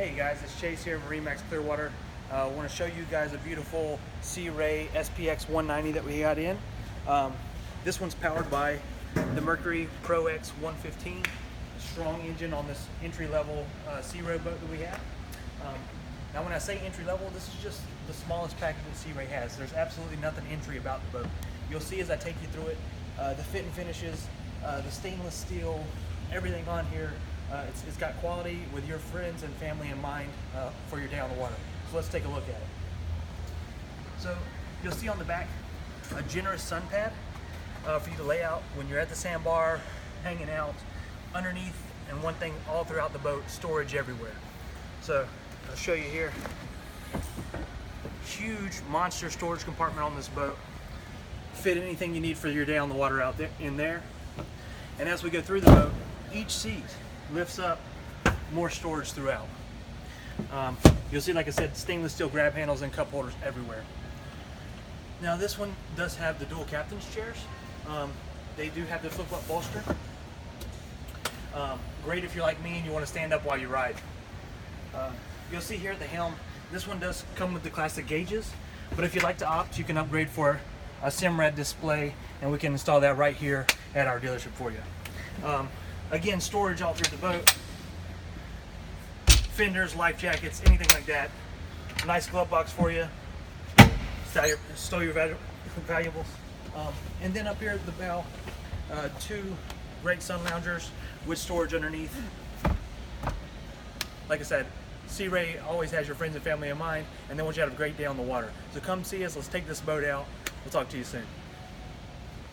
Hey guys, it's Chase here, MarineMax Clearwater. I want to show you guys a beautiful Sea Ray SPX 190 that we got in. This one's powered by the Mercury Pro X 115, strong engine on this entry-level Sea Ray boat that we have. Now when I say entry-level, this is just the smallest package that Sea Ray has. There's absolutely nothing entry about the boat. You'll see as I take you through it, the fit and finishes, the stainless steel, everything on here. It's got quality with your friends and family in mind for your day on the water. So let's take a look at it. So you'll see on the back a generous sun pad for you to lay out when you're at the sandbar, hanging out. Underneath, and one thing all throughout the boat, storage everywhere. So I'll show you here. Huge monster storage compartment on this boat. Fit anything you need for your day on the water out there in there. And as we go through the boat, each seat lifts up more storage throughout. You'll see, like I said, stainless steel grab handles and cup holders everywhere. Now this one does have the dual captain's chairs. They do have the flip-up bolster. Great if you're like me and you want to stand up while you ride. You'll see here at the helm, this one does come with the classic gauges, but if you'd like to opt, you can upgrade for a SIMRAD display, and we can install that right here at our dealership for you. Again, storage all through the boat. Fenders, life jackets, anything like that. Nice glove box for you. Store your valuables. And then up here at the bow, two great sun loungers with storage underneath. Like I said, Sea Ray always has your friends and family in mind, and they want you to have a great day on the water. So come see us, let's take this boat out. We'll talk to you soon.